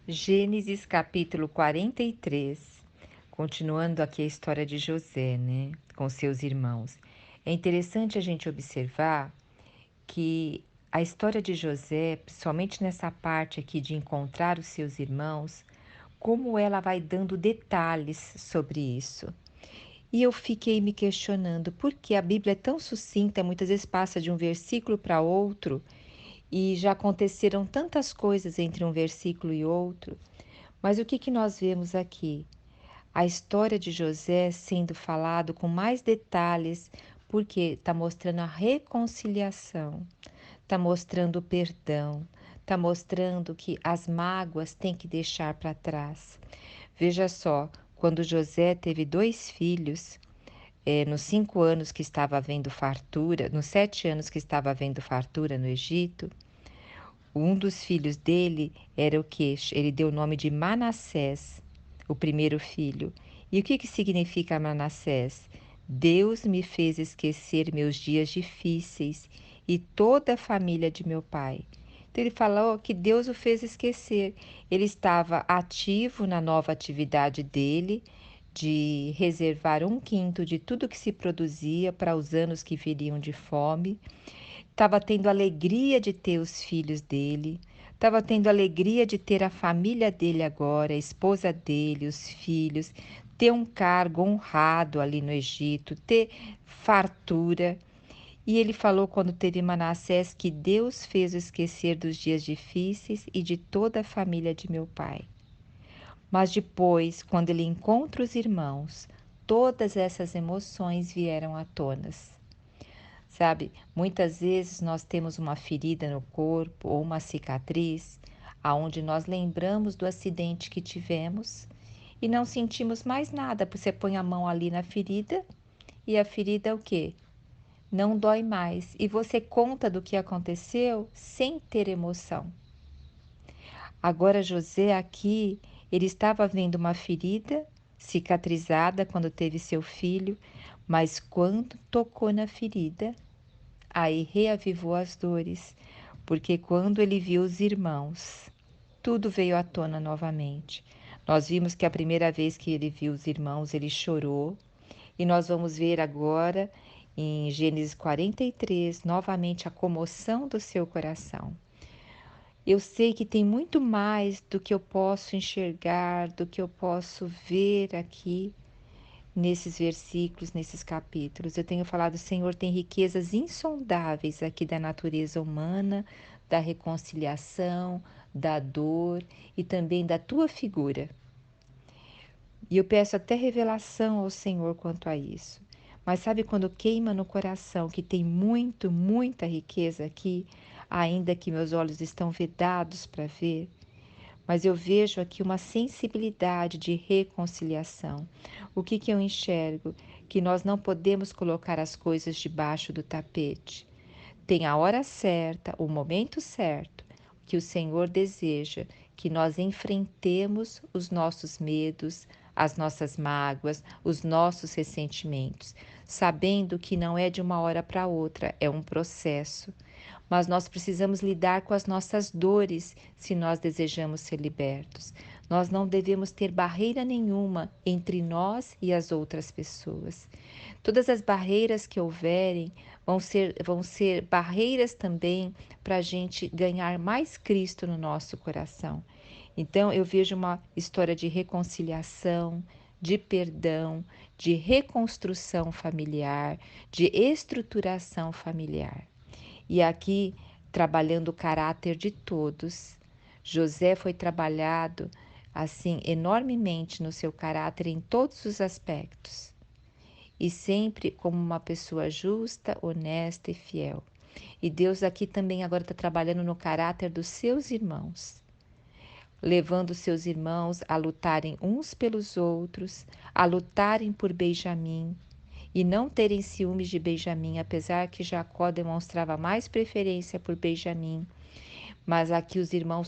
Gênesis capítulo 43, continuando aqui a história de José, né, com seus irmãos. É interessante a gente observar que a história de José, principalmente nessa parte aqui de encontrar os seus irmãos, como ela vai dando detalhes sobre isso. E eu fiquei me questionando por que a Bíblia é tão sucinta, muitas vezes passa de um versículo para outro e já aconteceram tantas coisas entre um versículo e outro. Mas o que que nós vemos aqui? A história de José sendo falado com mais detalhes, porque está mostrando a reconciliação, está mostrando o perdão, está mostrando que as mágoas têm que deixar para trás. Veja só, quando José teve 2 filhos, nos 5 anos que estava havendo fartura, nos 7 anos que estava havendo fartura no Egito, um dos filhos dele era o quê? Ele deu o nome de Manassés, o primeiro filho. E o que que significa Manassés? Deus me fez esquecer meus dias difíceis e toda a família de meu pai. Então ele falou que Deus o fez esquecer. Ele estava ativo na nova atividade dele, de reservar 1/5 de tudo que se produzia para os anos que viriam de fome. Estava tendo alegria de ter os filhos dele, estava tendo alegria de ter a família dele agora, a esposa dele, os filhos, ter um cargo honrado ali no Egito, ter fartura. E ele falou quando teve Manassés que Deus fez o esquecer dos dias difíceis e de toda a família de meu pai. Mas depois, quando ele encontra os irmãos, todas essas emoções vieram à tona. Sabe, muitas vezes nós temos uma ferida no corpo ou uma cicatriz, aonde nós lembramos do acidente que tivemos e não sentimos mais nada, porque você põe a mão ali na ferida e a ferida é o quê? Não dói mais. E você conta do que aconteceu sem ter emoção. Agora José aqui, ele estava vendo uma ferida cicatrizada quando teve seu filho, mas quando tocou na ferida, aí reavivou as dores, porque quando ele viu os irmãos, tudo veio à tona novamente. Nós vimos que a primeira vez que ele viu os irmãos, ele chorou, e nós vamos ver agora em Gênesis 43, novamente a comoção do seu coração. Eu sei que tem muito mais do que eu posso enxergar, do que eu posso ver aqui, nesses versículos, nesses capítulos. Eu tenho falado, o Senhor tem riquezas insondáveis aqui da natureza humana, da reconciliação, da dor e também da tua figura. E eu peço até revelação ao Senhor quanto a isso. Mas sabe quando queima no coração que tem muita riqueza aqui, ainda que meus olhos estão vedados para ver? Mas eu vejo aqui uma sensibilidade de reconciliação. O que que eu enxergo? Que nós não podemos colocar as coisas debaixo do tapete. Tem a hora certa, o momento certo, que o Senhor deseja que nós enfrentemos os nossos medos, as nossas mágoas, os nossos ressentimentos, sabendo que não é de uma hora para outra, é um processo. Mas nós precisamos lidar com as nossas dores se nós desejamos ser libertos. Nós não devemos ter barreira nenhuma entre nós e as outras pessoas. Todas as barreiras que houverem vão ser barreiras também para a gente ganhar mais Cristo no nosso coração. Então, eu vejo uma história de reconciliação, de perdão, de reconstrução familiar, de estruturação familiar. E aqui, trabalhando o caráter de todos, José foi trabalhado assim enormemente no seu caráter em todos os aspectos, e sempre como uma pessoa justa, honesta e fiel. E Deus aqui também agora está trabalhando no caráter dos seus irmãos, levando seus irmãos a lutarem uns pelos outros, a lutarem por Benjamim e não terem ciúmes de Benjamim, apesar que Jacó demonstrava mais preferência por Benjamim. Mas aqui os irmãos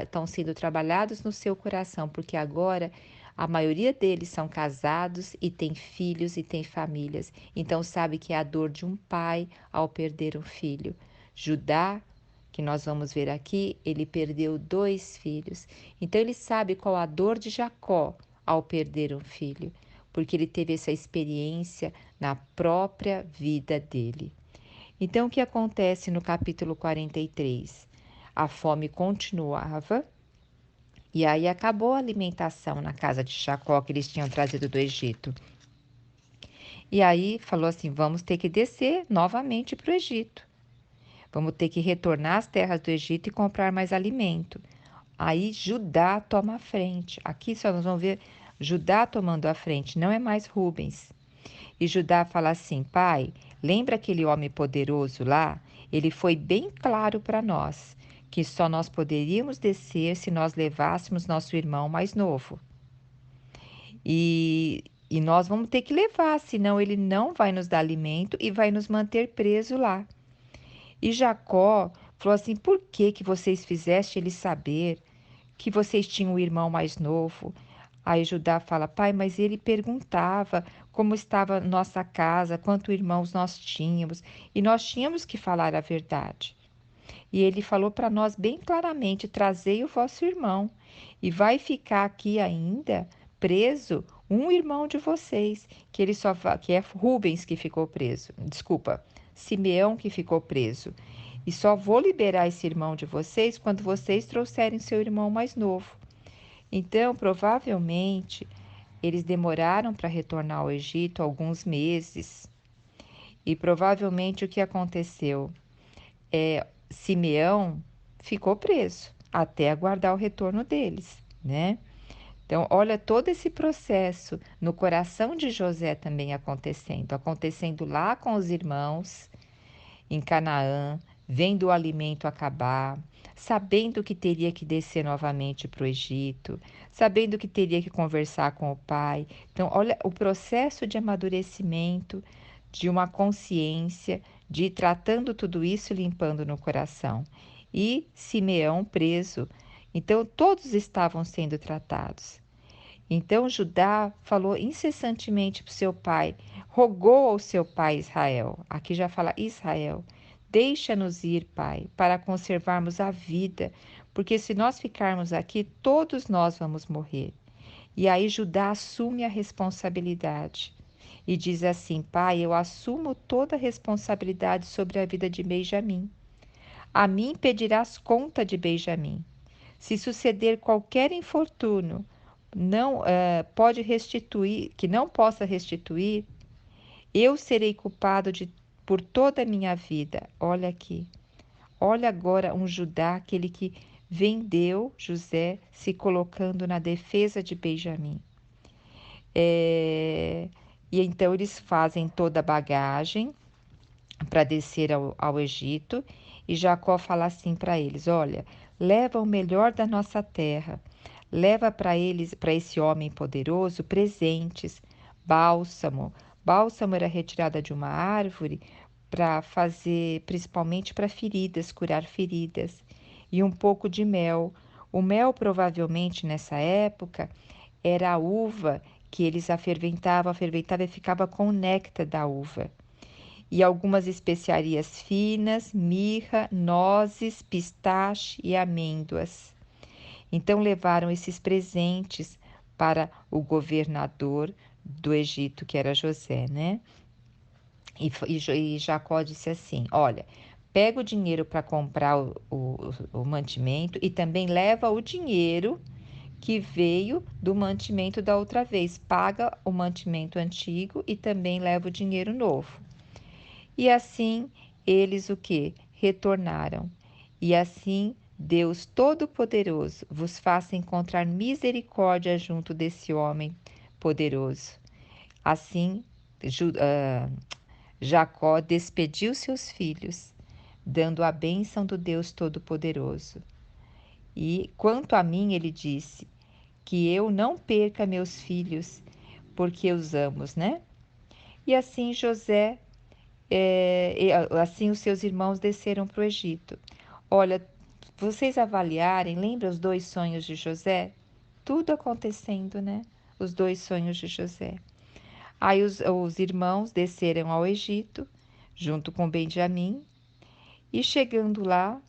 estão sendo trabalhados no seu coração, porque agora a maioria deles são casados e têm filhos e têm famílias. Então sabe que é a dor de um pai ao perder um filho. Judá que nós vamos ver aqui, ele perdeu 2 filhos. Então ele sabe qual a dor de Jacó ao perder um filho, porque ele teve essa experiência na própria vida dele. Então o que acontece no capítulo 43? A fome continuava e aí acabou a alimentação na casa de Jacó que eles tinham trazido do Egito. E aí falou assim: vamos ter que descer novamente para o Egito. Vamos ter que retornar às terras do Egito e comprar mais alimento. Aí Judá toma a frente. Aqui só nós vamos ver Judá tomando a frente, não é mais Rubens. E Judá fala assim: pai, lembra aquele homem poderoso lá? Ele foi bem claro para nós que só nós poderíamos descer se nós levássemos nosso irmão mais novo. E nós vamos ter que levar, senão ele não vai nos dar alimento e vai nos manter preso lá. E Jacó falou assim: por que que vocês fizeste ele saber que vocês tinham um irmão mais novo? Aí Judá fala: pai, mas ele perguntava como estava nossa casa, quantos irmãos nós tínhamos, e nós tínhamos que falar a verdade. E ele falou para nós bem claramente: trazei o vosso irmão, e vai ficar aqui ainda preso um irmão de vocês, que ele só que é Rubens que ficou preso. Desculpa, Simeão que ficou preso. E só vou liberar esse irmão de vocês quando vocês trouxerem seu irmão mais novo. Então, provavelmente, eles demoraram para retornar ao Egito alguns meses. E provavelmente o que aconteceu? Simeão ficou preso até aguardar o retorno deles, né? Então, olha todo esse processo no coração de José também acontecendo lá com os irmãos em Canaã, vendo o alimento acabar, sabendo que teria que descer novamente para o Egito, sabendo que teria que conversar com o pai. Então, olha o processo de amadurecimento de uma consciência, de ir tratando tudo isso, limpando no coração. E Simeão preso. Então, todos estavam sendo tratados. Então Judá falou incessantemente para o seu pai, rogou ao seu pai Israel. Aqui já fala Israel. Deixa-nos ir, pai, para conservarmos a vida, porque se nós ficarmos aqui, todos nós vamos morrer. E aí Judá assume a responsabilidade e diz assim: pai, eu assumo toda a responsabilidade sobre a vida de Benjamim. A mim pedirás conta de Benjamim. Se suceder qualquer infortúnio, não pode restituir, que não possa restituir, eu serei culpado por toda a minha vida. Olha aqui, olha agora um Judá, aquele que vendeu José, se colocando na defesa de Benjamim. E então eles fazem toda a bagagem para descer ao Egito, e Jacó fala assim para eles: olha, leva o melhor da nossa terra, leva para eles, para esse homem poderoso, presentes, bálsamo. Bálsamo era retirada de uma árvore para fazer, principalmente para feridas, curar feridas, e um pouco de mel. O mel, provavelmente nessa época, era a uva que eles aferventavam e ficava com o néctar da uva e algumas especiarias finas, mirra, nozes, pistache e amêndoas. Então levaram esses presentes para o governador do Egito, que era José, né? E Jacó disse assim: olha, pega o dinheiro para comprar o mantimento e também leva o dinheiro que veio do mantimento da outra vez. Paga o mantimento antigo e também leva o dinheiro novo. E assim eles o que? Retornaram. E assim Deus Todo-Poderoso vos faça encontrar misericórdia junto desse homem poderoso. Assim, Jacó despediu seus filhos, dando a bênção do Deus Todo-Poderoso. E quanto a mim, ele disse, que eu não perca meus filhos, porque os amo, né? E assim José assim os seus irmãos desceram para o Egito. Olha, vocês avaliarem, lembra os 2 sonhos de José? Tudo acontecendo, né? Os 2 sonhos de José. Aí os irmãos desceram ao Egito, junto com Benjamim, e chegando lá,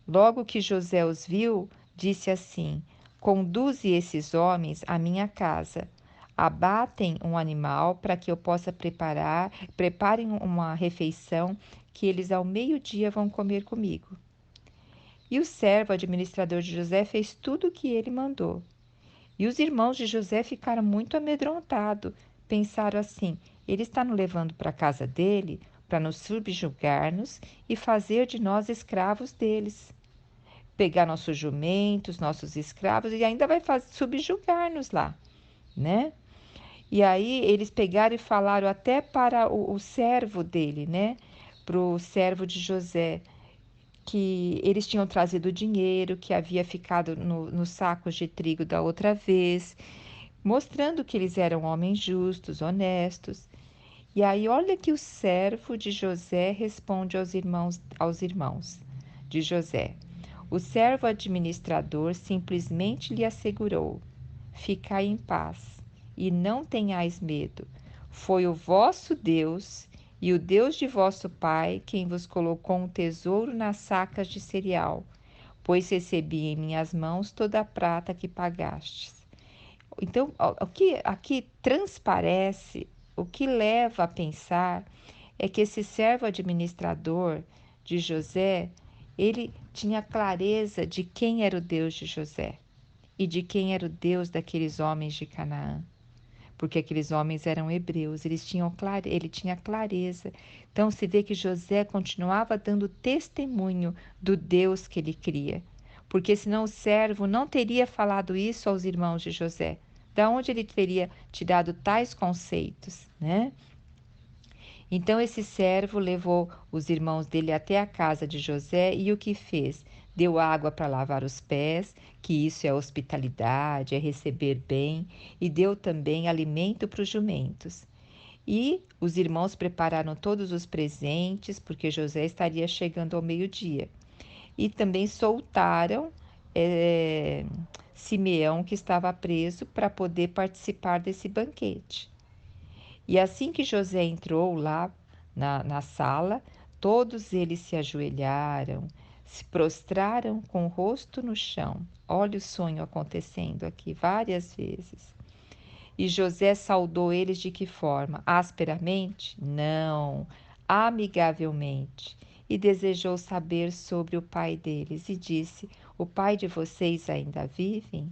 Logo que José os viu, disse assim: Conduze esses homens à minha casa. Abatem um animal para que eu possa preparem uma refeição que eles ao meio-dia vão comer comigo. E o servo administrador de José fez tudo o que ele mandou. E os irmãos de José ficaram muito amedrontados. Pensaram assim: ele está nos levando para a casa dele para nos subjugar-nos e fazer de nós escravos deles. Pegar nossos jumentos, nossos escravos e ainda vai subjugar-nos lá, né? E aí eles pegaram e falaram até para o servo dele, né? Para o servo de José, que eles tinham trazido dinheiro que havia ficado nos sacos de trigo da outra vez, mostrando que eles eram homens justos, honestos. E aí olha que o servo de José responde aos irmãos de José. O servo administrador simplesmente lhe assegurou: Ficai em paz e não tenhais medo. Foi o vosso Deus e o Deus de vosso pai quem vos colocou um tesouro nas sacas de cereal, pois recebi em minhas mãos toda a prata que pagastes. Então, o que aqui transparece, o que leva a pensar é que esse servo administrador de José, ele tinha clareza de quem era o Deus de José e de quem era o Deus daqueles homens de Canaã, porque aqueles homens eram hebreus, ele tinha clareza. Então se vê que José continuava dando testemunho do Deus que ele cria, porque senão o servo não teria falado isso aos irmãos de José. Da onde ele teria tirado tais conceitos, né? Então esse servo levou os irmãos dele até a casa de José e o que fez? Deu água para lavar os pés, que isso é hospitalidade, é receber bem, e deu também alimento para os jumentos. E os irmãos prepararam todos os presentes, porque José estaria chegando ao meio-dia. E também soltaram Simeão, que estava preso, para poder participar desse banquete. E assim que José entrou lá na sala, todos eles se ajoelharam, se prostraram com o rosto no chão. Olha o sonho acontecendo aqui várias vezes. E José saudou eles de que forma? Asperamente? Não, amigavelmente. E desejou saber sobre o pai deles e disse: O pai de vocês ainda vive?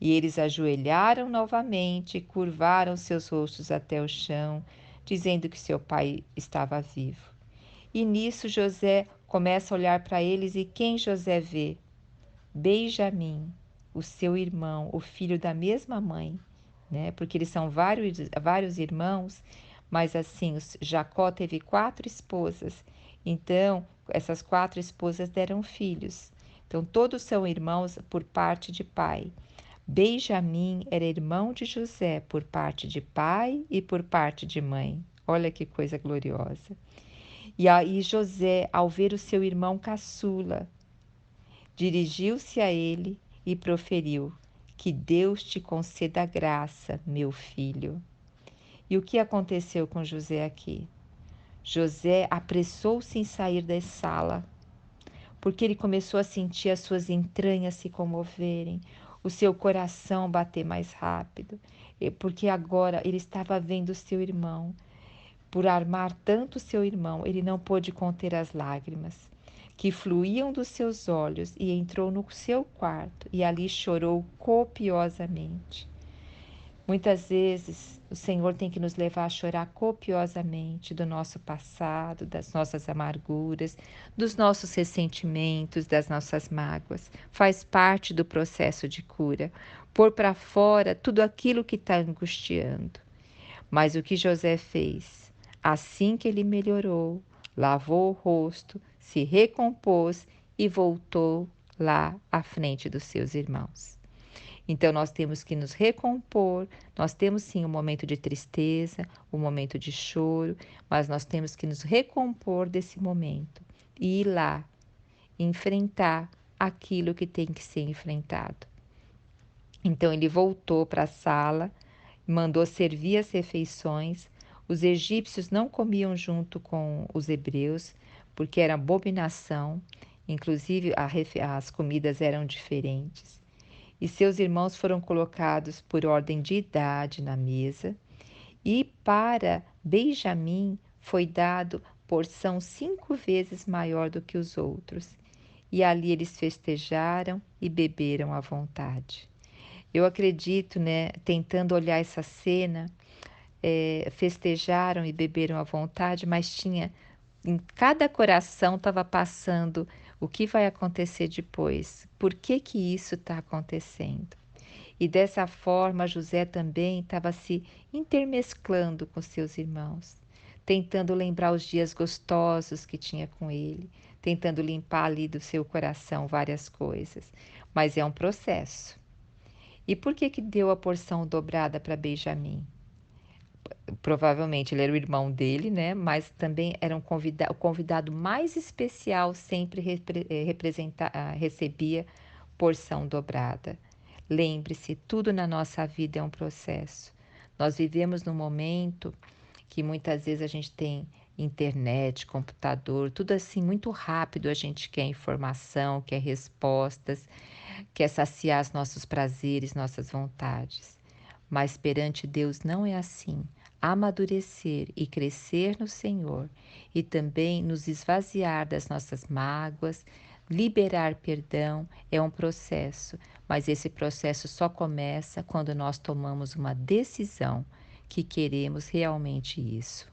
E eles ajoelharam novamente e curvaram seus rostos até o chão, dizendo que seu pai estava vivo. E nisso José começa a olhar para eles e quem José vê? Benjamim, o seu irmão, o filho da mesma mãe, né? Porque eles são vários irmãos, mas assim, Jacó teve 4 esposas. Então, essas 4 esposas deram filhos. Então, todos são irmãos por parte de pai. Benjamim era irmão de José por parte de pai e por parte de mãe. Olha que coisa gloriosa. E aí José, ao ver o seu irmão caçula, dirigiu-se a ele e proferiu: Que Deus te conceda graça, meu filho. E o que aconteceu com José aqui? José apressou-se em sair da sala, porque ele começou a sentir as suas entranhas se comoverem, o seu coração bater mais rápido, porque agora ele estava vendo seu irmão. Por amar tanto seu irmão, ele não pôde conter as lágrimas que fluíam dos seus olhos e entrou no seu quarto e ali chorou copiosamente. Muitas vezes o Senhor tem que nos levar a chorar copiosamente do nosso passado, das nossas amarguras, dos nossos ressentimentos, das nossas mágoas. Faz parte do processo de cura. Pôr para fora tudo aquilo que está angustiando. Mas o que José fez? Assim que ele melhorou, lavou o rosto, se recompôs e voltou lá à frente dos seus irmãos. Então, nós temos que nos recompor, nós temos sim um momento de tristeza, um momento de choro, mas nós temos que nos recompor desse momento e ir lá, enfrentar aquilo que tem que ser enfrentado. Então, ele voltou para a sala, mandou servir as refeições. Os egípcios não comiam junto com os hebreus, porque era abominação. inclusive as comidas eram diferentes. E seus irmãos foram colocados por ordem de idade na mesa, e para Benjamim foi dado porção 5 vezes maior do que os outros. E ali eles festejaram e beberam à vontade. Eu acredito, né, tentando olhar essa cena, festejaram e beberam à vontade, mas tinha em cada coração estava passando o que vai acontecer depois, por que que isso está acontecendo. E dessa forma José também estava se intermesclando com seus irmãos, tentando lembrar os dias gostosos que tinha com ele, tentando limpar ali do seu coração várias coisas, mas é um processo. E por que que deu a porção dobrada para Benjamim? Provavelmente ele era o irmão dele, né, mas também era o convidado mais especial sempre recebia porção dobrada. Lembre-se, tudo na nossa vida é um processo. Nós vivemos num momento que muitas vezes a gente tem internet, computador, tudo assim muito rápido, a gente quer informação, quer respostas, quer saciar os nossos prazeres, nossas vontades. Mas perante Deus não é assim. Amadurecer e crescer no Senhor e também nos esvaziar das nossas mágoas, liberar perdão é um processo, mas esse processo só começa quando nós tomamos uma decisão que queremos realmente isso.